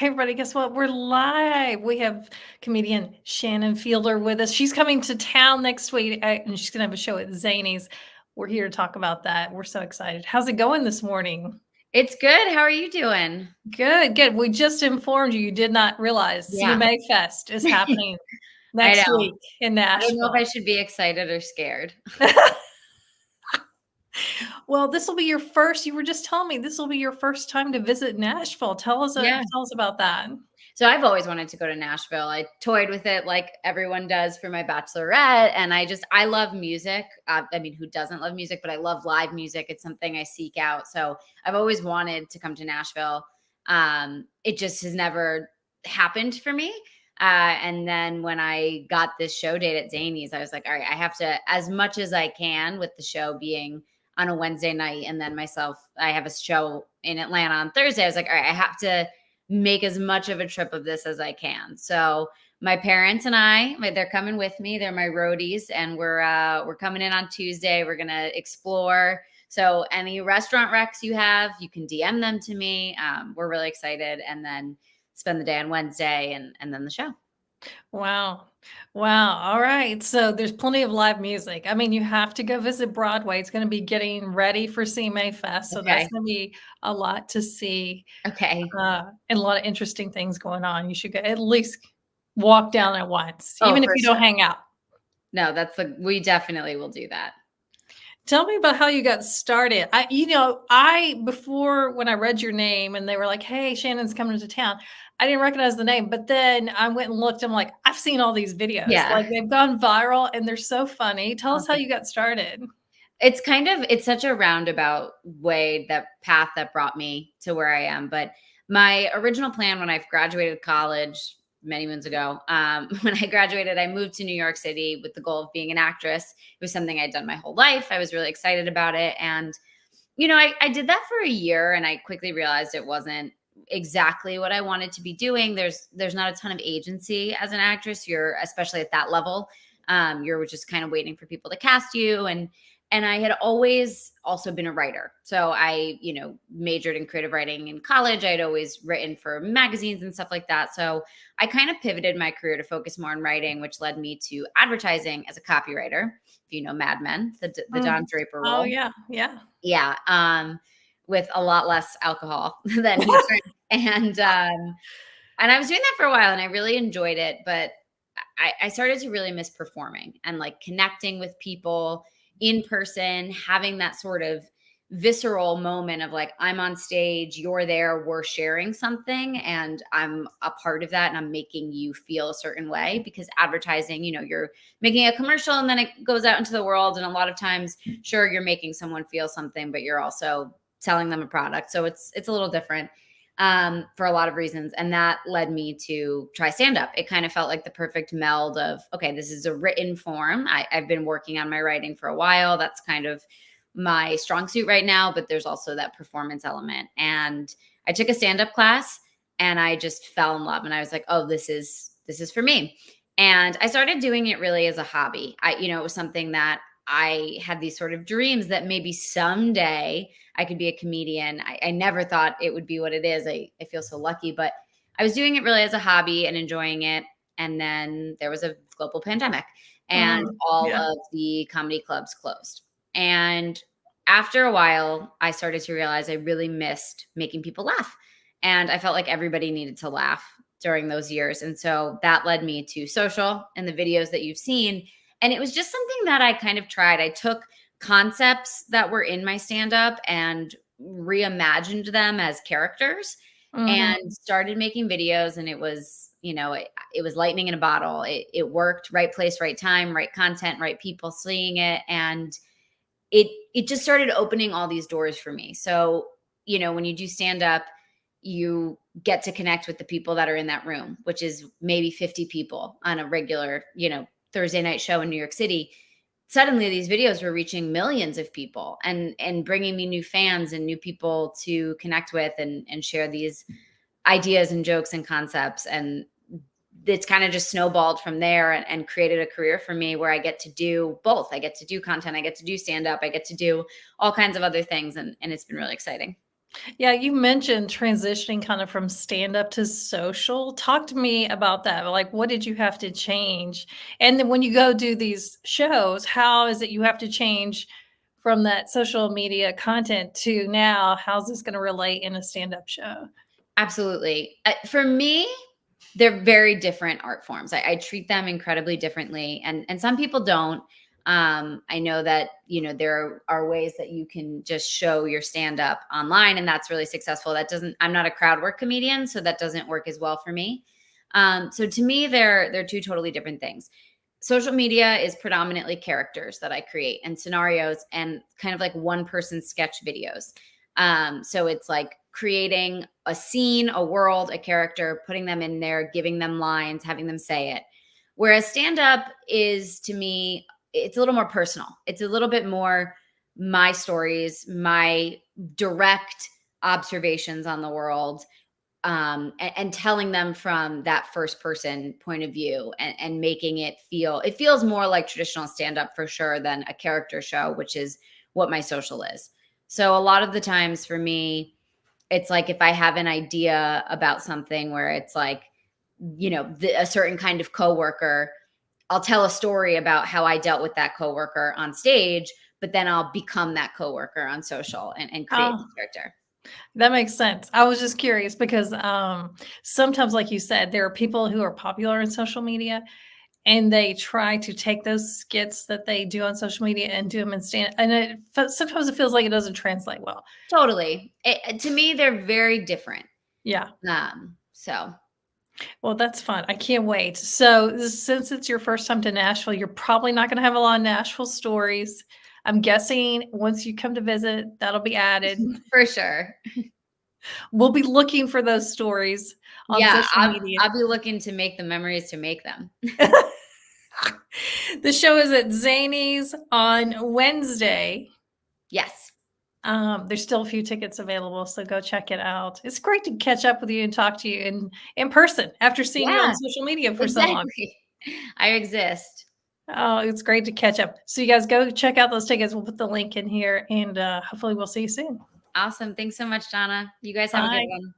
Hey, everybody, guess what? We're live. We have comedian Shannon Fielder with us. She's coming to town next week and she's going to have a show at Zanies. We're here to talk about that. We're so excited. How's it going this morning? It's good. How are you doing? Good, good. We just informed you did not realize Yeah. CMA Fest is happening I next know. week in I don't know if I Nashville. should be excited or scared. Well, this will be your first, you were just telling me this will be your first time to visit Nashville. Yeah. Tell us about that. So I've always wanted to go to Nashville. I toyed with it like everyone does for my bachelorette. And I love music. I mean, who doesn't love music? But I love live music. It's something I seek out. So I've always wanted to come to Nashville. It just has never happened for me. And then when I got this show date at Zanies, I was like, all right, I have to, as much as I can, with the show being on a Wednesday night. And then I have a show in Atlanta on Thursday. I was like, all right, I have to make as much of a trip of this as I can. So my parents and they're coming with me. They're my roadies, and we're coming in on Tuesday. We're gonna explore. So any restaurant recs you have, you can DM them to me. We're really excited, and then spend the day on Wednesday, and then the show. Wow. Wow. All right. So there's plenty of live music. I mean, you have to go visit Broadway. It's going to be getting ready for CMA Fest. So that's Okay. going to be a lot to see Okay. and a lot of interesting things going on. You should go, at least walk down at once, Oh, even if for you don't sure. hang out. No, we definitely will do that. Tell me about how you got started. Before when I read your name and they were like, "Hey, Shannon's coming to town," I didn't recognize the name, but then I went and looked. I'm like, I've seen all these videos. Yeah. Like they've gone viral and they're so funny. Tell us how Awesome. you got started. It's such a roundabout way, that path that brought me to where I am. But my original plan when I graduated college many moons ago, when I graduated, I moved to New York City with the goal of being an actress. It was something I'd done my whole life. I was really excited about it. And, I did that for a year, and I quickly realized it wasn't exactly what I wanted to be doing. There's not a ton of agency as an actress. You're, especially at that level, you're just kind of waiting for people to cast you. And I had always also been a writer. So I, majored in creative writing in college. I'd always written for magazines and stuff like that. So I kind of pivoted my career to focus more on writing, which led me to advertising as a copywriter. If you know Mad Men, the Mm. Don Draper Oh role. yeah, yeah. Yeah. With a lot less alcohol than he drank. And I was doing that for a while, and I really enjoyed it. But I started to really miss performing and like connecting with people in person, having that sort of visceral moment of like, I'm on stage, you're there, we're sharing something, and I'm a part of that, and I'm making you feel a certain way. Because advertising, you're making a commercial and then it goes out into the world. And a lot of times, sure, you're making someone feel something, but you're also selling them a product. So it's a little different, for a lot of reasons. And that led me to try stand up. It kind of felt like the perfect meld of, okay, this is a written form. I've been working on my writing for a while. That's kind of my strong suit right now, but there's also that performance element. And I took a stand up class, and I just fell in love. And I was like, oh, this is for me. And I started doing it really as a hobby. It was something that I had these sort of dreams that maybe someday I could be a comedian. I never thought it would be what it is. I feel so lucky, but I was doing it really as a hobby and enjoying it. And then there was a global pandemic, and all Yeah. of the comedy clubs closed. And after a while, I started to realize I really missed making people laugh. And I felt like everybody needed to laugh during those years. And so that led me to social and the videos that you've seen. And it was just something that I kind of tried. I took concepts that were in my stand up and reimagined them as characters, and Mhm. started making videos. And it was, it was lightning in a bottle. It worked. Right place, right time, right content, right people seeing it. And it just started opening all these doors for me. So, when you do stand up, you get to connect with the people that are in that room, which is maybe 50 people on a regular, Thursday night show in New York City. Suddenly these videos were reaching millions of people, and bringing me new fans and new people to connect with, and share these ideas and jokes and concepts. And it's kind of just snowballed from there, and created a career for me where I get to do both. I get to do content, I get to do stand up, I get to do all kinds of other things. And it's been really exciting. Yeah, you mentioned transitioning kind of from stand-up to social. Talk to me about that. Like, what did you have to change? And then when you go do these shows, how is it you have to change from that social media content to now, how's this gonna relate in a stand-up show? Absolutely. For me, they're very different art forms. I treat them incredibly differently, and some people don't. I know that there are ways that you can just show your stand up online, and that's really successful. That doesn't. I'm not a crowd work comedian, so that doesn't work as well for me. So to me, they're two totally different things. Social media is predominantly characters that I create and scenarios and kind of like one person sketch videos. So it's like creating a scene, a world, a character, putting them in there, giving them lines, having them say it. Whereas stand up is to me, it's a little more personal. It's a little bit more my stories, my direct observations on the world, and telling them from that first person point of view, and making it feels more like traditional stand up for sure than a character show, which is what my social is. So a lot of the times for me, it's like if I have an idea about something where it's like, a certain kind of coworker, I'll tell a story about how I dealt with that coworker on stage, but then I'll become that coworker on social and create Oh, the character. that makes sense. I was just curious because, sometimes, like you said, there are people who are popular in social media, and they try to take those skits that they do on social media and do them in stand and sometimes it feels like it doesn't translate well. Totally. To me, they're very different. Yeah. So Well, that's fun. I can't wait. So, since it's your first time to Nashville, you're probably not gonna have a lot of Nashville stories. I'm guessing once you come to visit, that'll be added. for sure. We'll be looking for those stories on Yeah, social I'll media. I'll be looking to make the memories to make them. The show is at Zanies on Wednesday. Yes. There's still a few tickets available, so go check it out. It's great to catch up with you and talk to you in person after seeing you on Yeah, social media for so long. exactly. I exist. Oh, it's great to catch up. So you guys go check out those tickets. We'll put the link in here, and hopefully we'll see you soon. Awesome. Thanks so much, Donna. You guys have a good Bye. one.